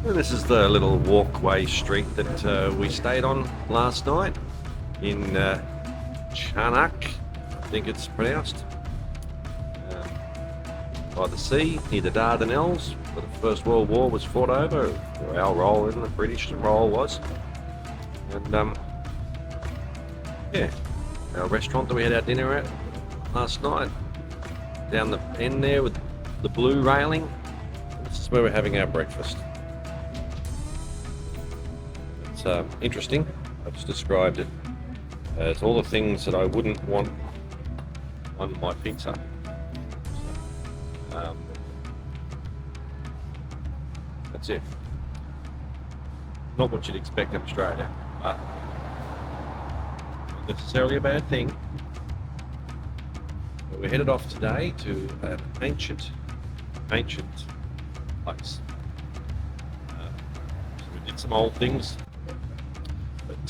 And this is the little walkway street that we stayed on last night in Canakkale, I think it's pronounced, by the sea near the Dardanelles, where the First World War was fought over, where our role in the British role was. And yeah, our restaurant that we had our dinner at last night, down the end there with the blue railing, this is where we're having our breakfast. It's interesting. I've just described it as all the things that I wouldn't want on my pizza. That's it. Not what you'd expect in Australia, but not necessarily a bad thing. But we're headed off today to an ancient place. So we did some old things, but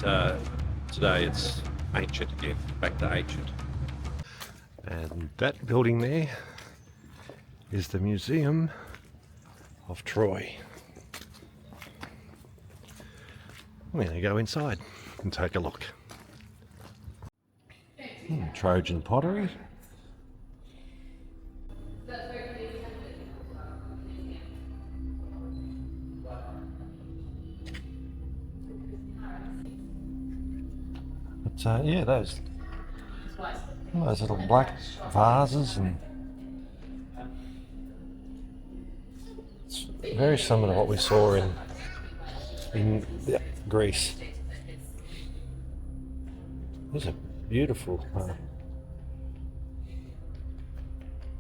today it's ancient again, back to ancient. And that building there is the Museum of Troy. We're going to go inside and take a look. Trojan pottery. But yeah, those little black vases, and it's very similar to what we saw in Greece. These are beautiful.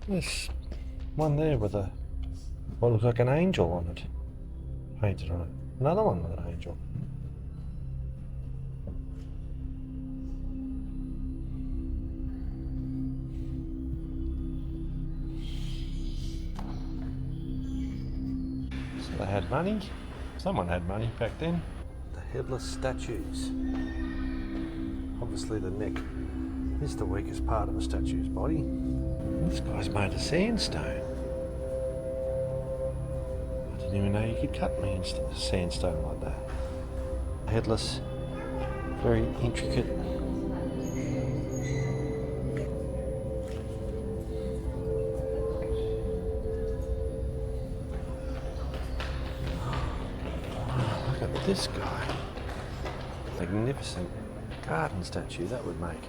There's one there with what looks like an angel on it, painted on it. Another one with an angel. So they had money. Someone had money back then. The headless statues. Obviously the neck is the weakest part of a statue's body. This guy's made of sandstone. I didn't even know you could cut me in sandstone like that. Headless, very intricate. Look at this guy. Magnificent garden statue that would make.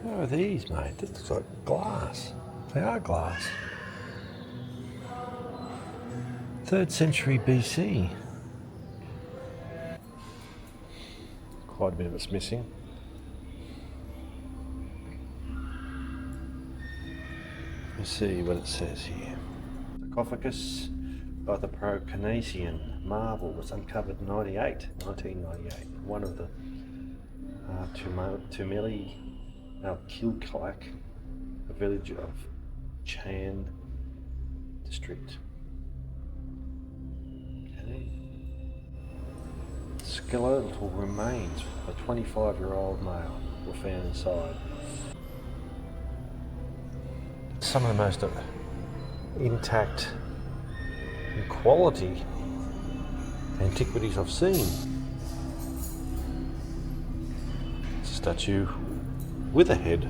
How are these made? This looks like glass. They are glass. 3rd century BC. Quite a bit of it's missing. Let's see what it says here. Sarcophagus by the Pro-Canasian marble was uncovered in 1998. One of the Tumeli Al-Kilkalak, a village of Chan district. Okay. Skeletal remains of a 25-year-old male were found inside. Some of the most intact and quality antiquities I've seen. It's a statue with a head.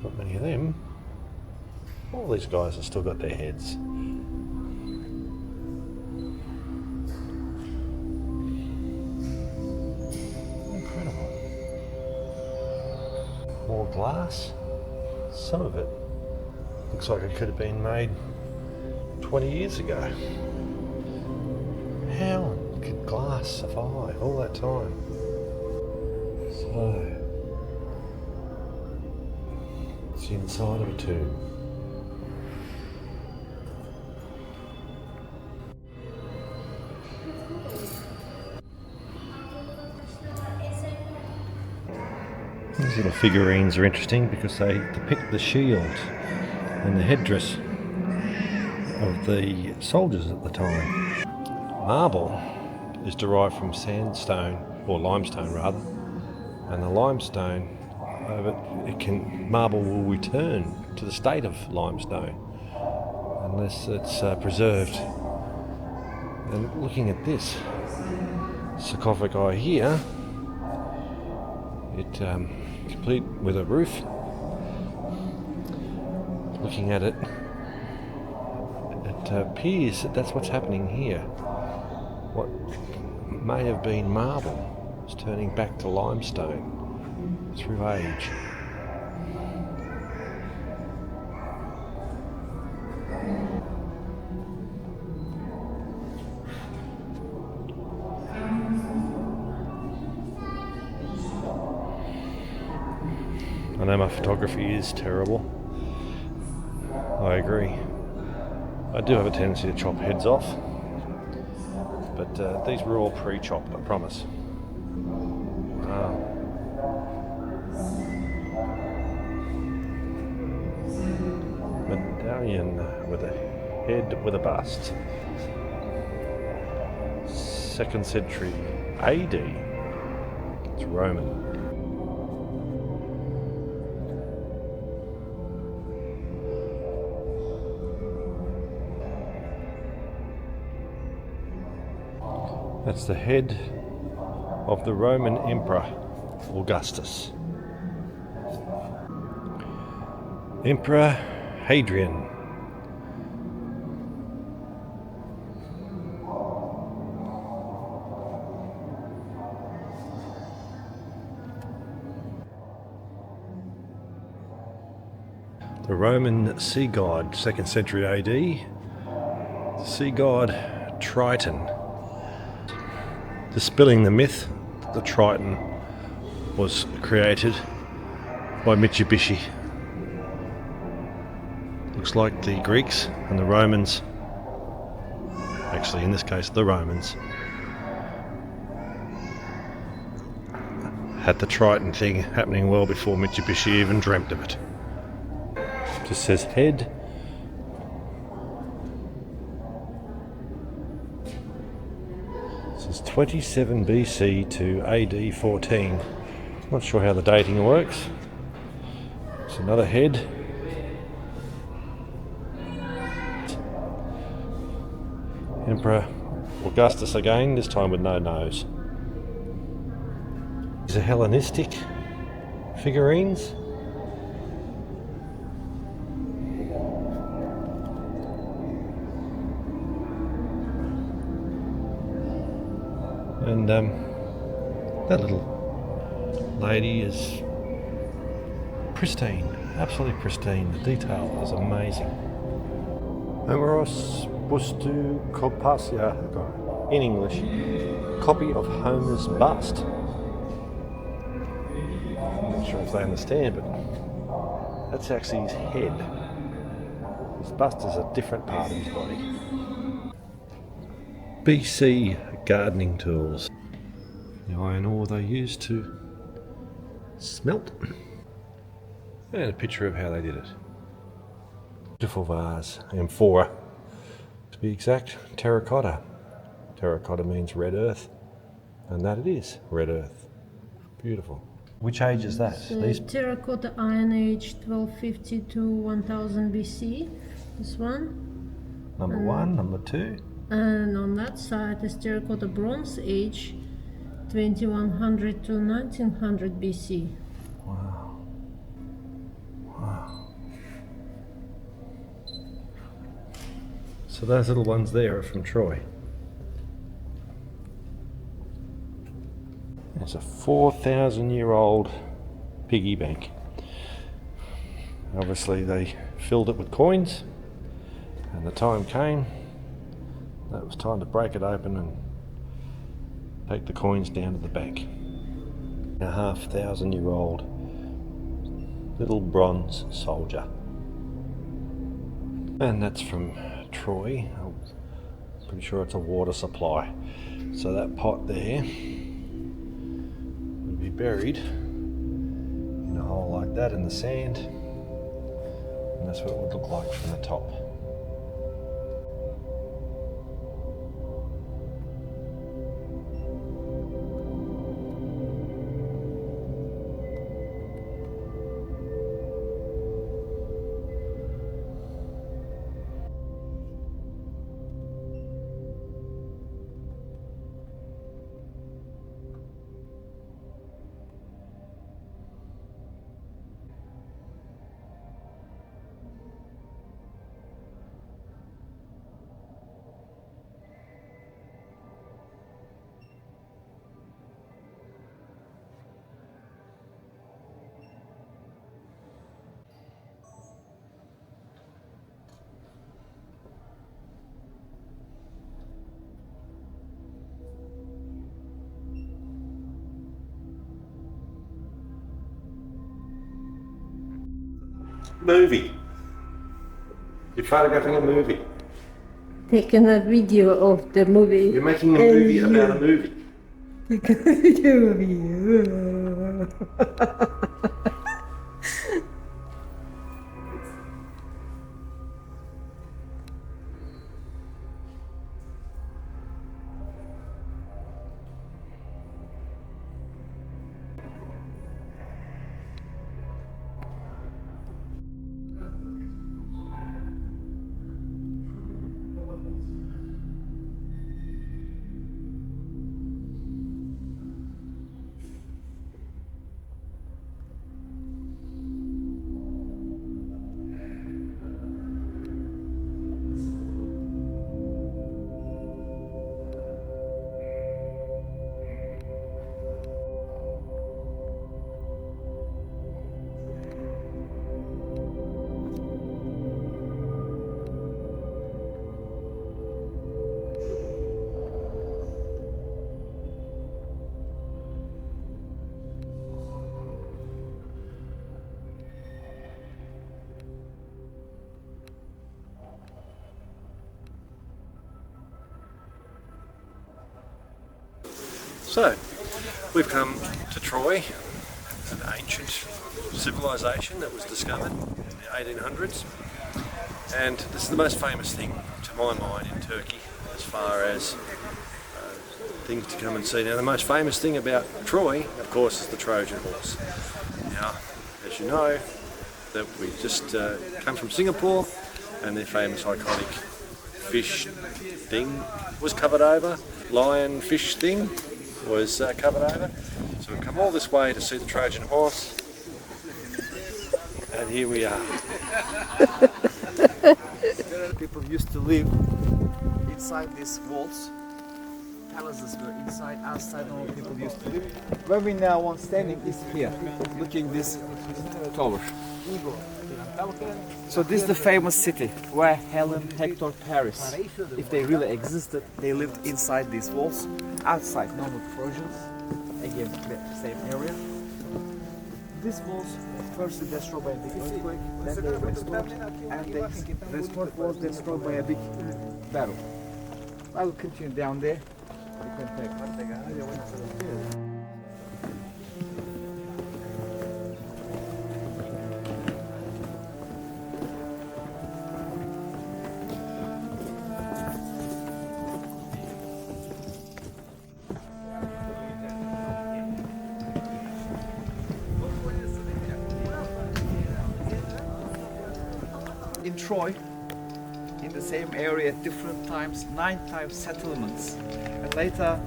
Not many of them. All these guys have still got their heads. Incredible. More glass. Some of it looks like it could have been made 20 years ago. How could glass survive all that time? So, it's the inside of a tomb. These little figurines are interesting because they depict the shield and the headdress of the soldiers at the time. Marble is derived from sandstone, or limestone rather, and the limestone, marble will return to the state of limestone unless it's preserved. And looking at this sarcophagi here, it complete with a roof. Looking at it, it appears that that's what's happening here. What may have been marble is turning back to limestone through age. I know my photography is terrible. I agree. I do have a tendency to chop heads off, but these were all pre-chopped, I promise. Wow. Medallion with a head with a bust. 2nd century AD. It's Roman. That's the head of the Roman Emperor Augustus. Emperor Hadrian. The Roman sea god, 2nd century AD. The sea god Triton. Dispelling the myth that the Triton was created by Mitsubishi. Looks like the Greeks and the Romans, actually in this case the Romans, had the Triton thing happening well before Mitsubishi even dreamt of it. Just says head. This is 27 BC to AD 14. Not sure how the dating works. It's another head. Emperor Augustus again, this time with no nose. These are Hellenistic figurines. And that little lady is pristine, absolutely pristine. The detail is amazing. Homeros bustu kopasia, in English, copy of Homer's bust. I'm not sure if they understand, but that's actually his head. His bust is a different part of his body. BC gardening tools. The iron ore they used to smelt. And a picture of how they did it. Beautiful vase, amphora. To be exact, terracotta. Terracotta means red earth, and that it is, red earth. Beautiful. Which age is that? These terracotta Iron Age 1250 to 1000 BC. This one. Number one, number two. And on that side is terracotta Bronze Age 2100 to 1900 BC. Wow. Wow. So those little ones there are from Troy. It's a 4,000-year-old piggy bank. Obviously they filled it with coins, and the time came that it was time to break it open and take the coins down to the bank. A 5,000-year-old little bronze soldier. And that's from Troy. I'm pretty sure it's a water supply. So that pot there would be buried in a hole like that in the sand, and that's what it would look like from the top. Movie. You're photographing a movie. Taking a video of the movie. You're making a movie about a movie. Taking a video of you. So, we've come to Troy, an ancient civilization that was discovered in the 1800s, and this is the most famous thing to my mind in Turkey as far as things to come and see. Now, the most famous thing about Troy, of course, is the Trojan Horse. Now, as you know, that we just come from Singapore, and their famous iconic fish thing was covered over, lion fish thing was covered over. So we've come all this way to see the Trojan Horse, and here we are. People used to live inside these walls. Palaces were inside, outside, all people used to live. Where we now want standing is here, looking this tower. So this is the famous city where Helen, Hector, Paris, if they really existed, they lived inside these walls. Outside, normal Trojans, again the same area. These walls first destroyed by a big earthquake, then they were restored, and the restored was destroyed by a big battle. I will continue down there. You can take. In Troy, in the same area at different times, 9 times settlements. And later,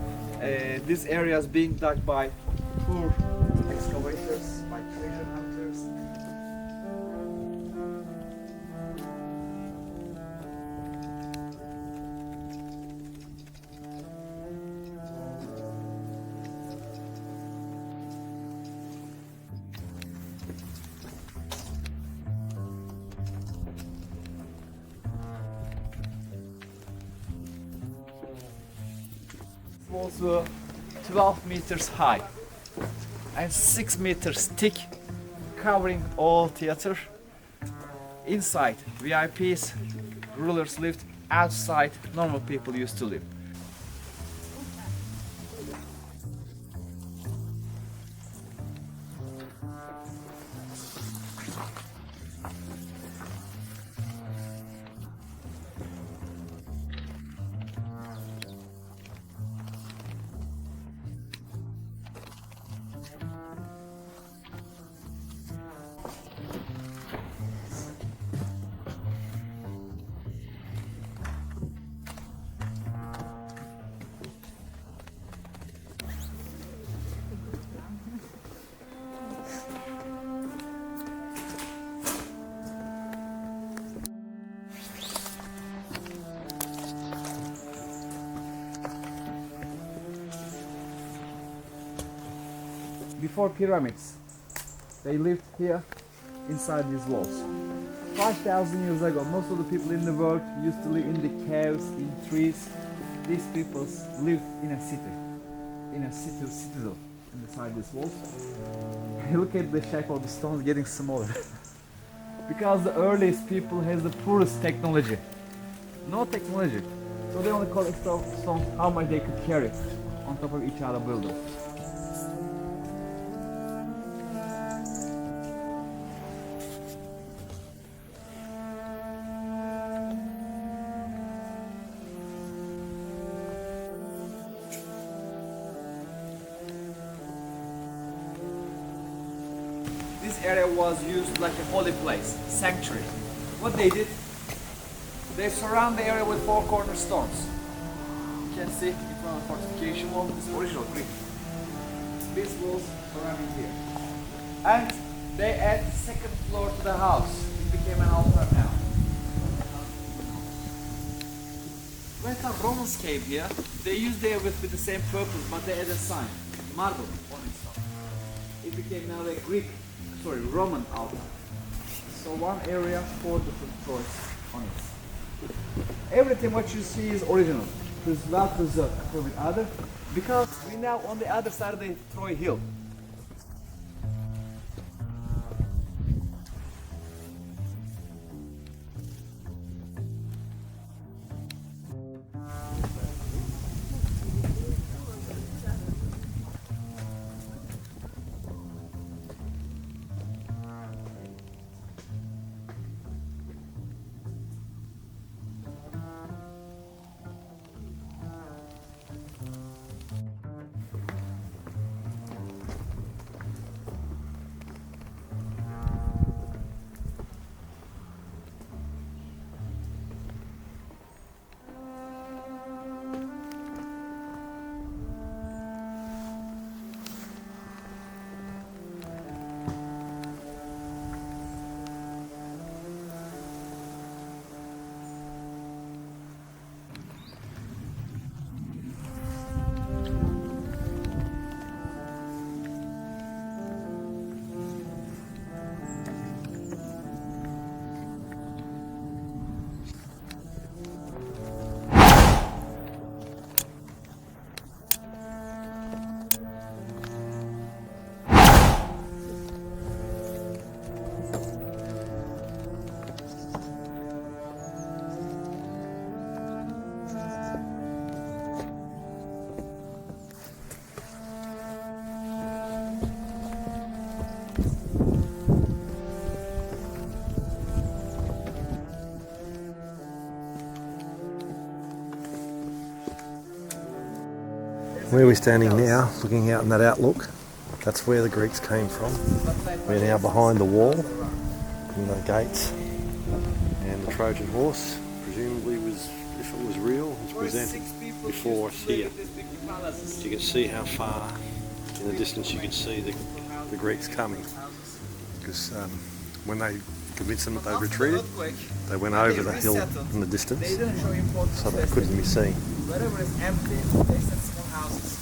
this area is being dug by poor excavators, by treasure hunters. Walls were 12 meters high and 6 meters thick, covering all theater. Inside, VIPs, rulers lived. Outside, normal people used to live. Before pyramids, they lived here inside these walls. 5,000 years ago, most of the people in the world used to live in the caves, in trees. These people lived in a citadel inside these walls. Look at the shape of the stones getting smaller. because the earliest people has the poorest technology. No technology. So they only collect stones how much they could carry on top of each other building. This area was used like a holy place, sanctuary. What they did, they surround the area with four cornerstones. You can see in front of the fortification wall, this original Greek. These walls surrounding here. And they add second floor to the house. It became an altar now. When the Romans came here, they used it with the same purpose, but they added a sign, marble on its top. It became now a Roman altar. So one area, four different Troys on it. Everything what you see is original. It's well preserved compared with other, because we're now on the other side of the Troy hill. Where we're standing now, looking out in that outlook, that's where the Greeks came from. We're now behind the wall, in the gates, and the Trojan Horse, presumably was, if it was real, was presented before us here. So you can see how far in the distance you can see the Greeks coming. Because when they convinced them that they retreated, they went over the hill in the distance, so they couldn't be seen. Wherever is empty, they set small houses.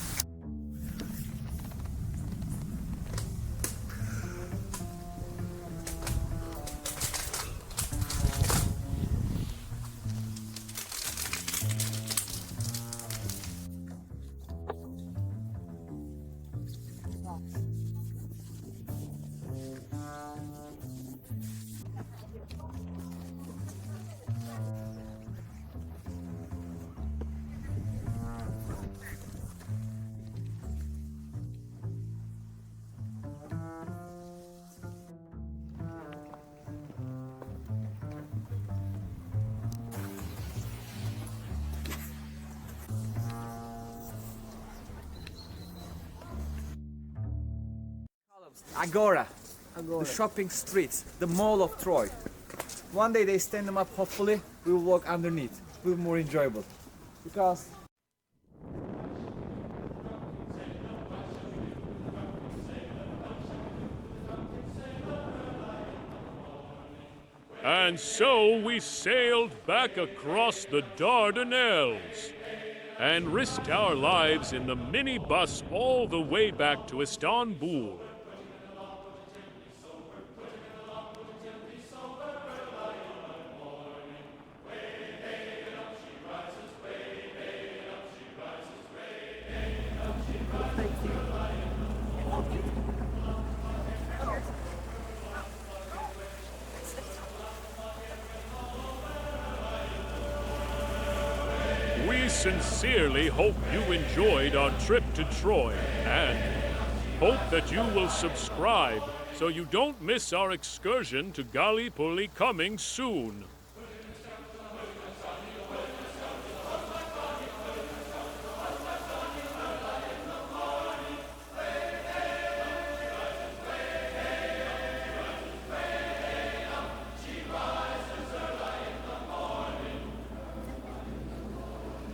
Agora, the shopping streets, the mall of Troy. One day they stand them up, hopefully we will walk underneath. It will be more enjoyable. Because And so we sailed back across the Dardanelles and risked our lives in the minibus all the way back to Istanbul. sincerely hope you enjoyed our trip to Troy and hope that you will subscribe so you don't miss our excursion to Gallipoli coming soon.